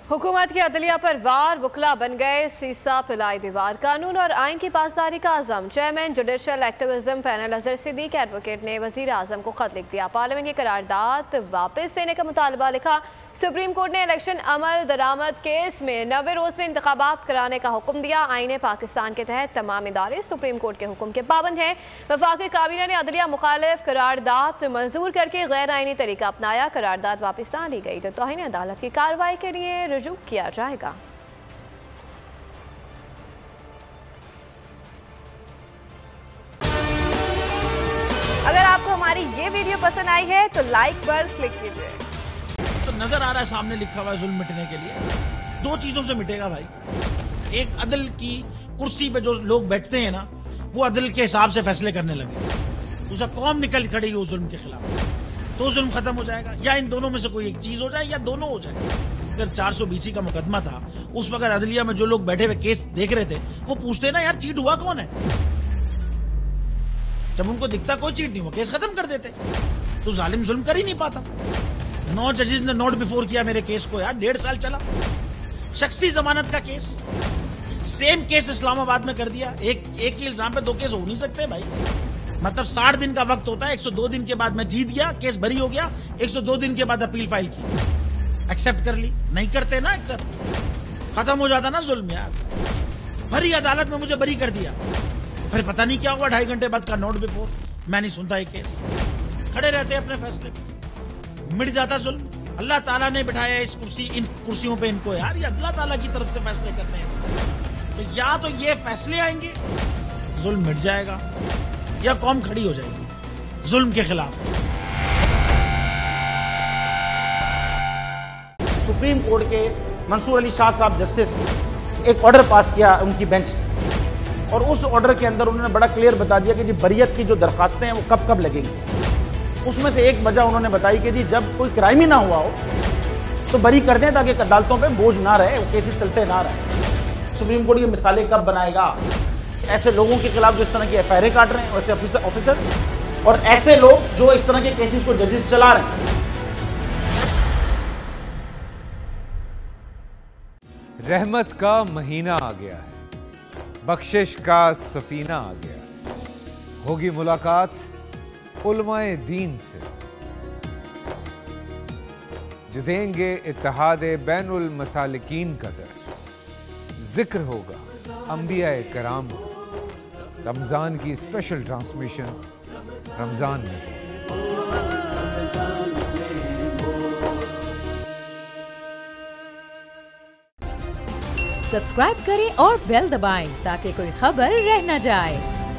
हुकूमत की अदलिया पर वार, वकला बन गए सीसा पिलाई दीवार। कानून और आइन की पासदारी का आज़म। Chairman judicial activism panel Azhar Siddique advocate ने वजीर आज़म को खत लिख दिया। पार्लियामेंट की करारदाद वापस देने का मुतालबा लिखा। सुप्रीम कोर्ट ने इलेक्शन अमल दरामद केस में 90 रोज में इंतखाबात कराने का हुक्म दिया। आईन पाकिस्तान के तहत तमाम इदारे सुप्रीम कोर्ट के हुक्म के पाबंद हैं। वफाकी काबीना ने अदलिया मुखालिफ करारदाद मंजूर करके गैर आइनी तरीका अपनाया। करारदाद वापस ना ली गई तो तौहीन अदालत की कार्रवाई के लिए रुजू किया जाएगा। अगर आपको हमारी ये वीडियो पसंद आई है तो लाइक पर क्लिक कीजिए। तो नजर आ रहा है सामने लिखा हुआ है जुल्म मिटने के लिए। दो चीजों से मिटेगा भाई, एक अदल की कुर्सी पे जो लोग बैठते हैं ना, वो अदल के हिसाब से फैसले करने लगे। दूसरा कौम निकल खड़ेगी उस जुल्म के खिलाफ, तो जुल्म खत्म हो जाएगा। या इन दोनों में से कोई एक चीज हो जाए या दोनों हो जाए। अगर 420 का मुकदमा था, उस वक्त अदलिया में जो लोग बैठे हुए केस देख रहे थे वो पूछते ना, यार चीट हुआ कौन है। जब उनको दिखता कोई चीट नहीं हुआ, केस खत्म कर देते। तो जालिम जुल्म कर ही नहीं पाता। 9 जजेस ने नोट बिफोर किया मेरे केस को, यार 1.5 साल चला। शख्सी जमानत का केस, सेम केस इस्लामाबाद में कर दिया। एक ही इल्जाम पे 2 केस हो नहीं सकते भाई। मतलब 60 दिन का वक्त होता है। 102 दिन के बाद मैं जीत गया, केस बरी हो गया। 102 दिन के बाद अपील फाइल की, एक्सेप्ट कर ली। नहीं करते ना एक्सेप्ट, खत्म हो जाता ना जुल्म यार। भरी अदालत में मुझे बरी कर दिया, फिर पता नहीं क्या हुआ 2.5 घंटे बाद का नोट बिफोर। मैं नहीं सुनता ये केस, खड़े रहते अपने फैसले पे, मिट जाता जुल्म। अल्लाह ताला ने बिठाया इस इन कुर्सियों पे इनको यार, ये अल्लाह ताला की तरफ से फैसले करने हैं। तो या तो ये फैसले आएंगे, जुल्म मिट जाएगा, या कौम खड़ी हो जाएगी जुल्म के खिलाफ। सुप्रीम कोर्ट के मंसूर अली शाह साहब जस्टिस एक ऑर्डर पास किया उनकी बेंच, और उस ऑर्डर के अंदर उन्होंने बड़ा क्लियर बता दिया कि जी बरियत की जो दरखास्तें हैं वो कब कब लगेंगी। उसमें से एक वजह उन्होंने बताई कि जी जब कोई क्राइम ही ना हुआ हो तो बरी कर दें, ताकि अदालतों पे बोझ ना रहे, वो केसेस चलते ना रहे। सुप्रीम कोर्ट की मिसालें कब बनाएगा ऐसे लोगों के खिलाफ जो इस तरह की एफआईआर काट रहे हैं, वैसे ऑफिसर्स, और ऐसे लोग जो इस तरह के केसेस को जजेस चला रहे हैं। रहमत का महीना आ गया है, बख्शिश का सफीना आ गया। होगी मुलाकात उलमाए दीन से, जो देंगे इत्तेहादे बैनुल मसालिकीन का दर्स। जिक्र होगा अंबियाए कराम का। रमजान की स्पेशल ट्रांसमिशन रमजान में। सब्सक्राइब करें और बेल दबाएं ताकि कोई खबर रह न जाए।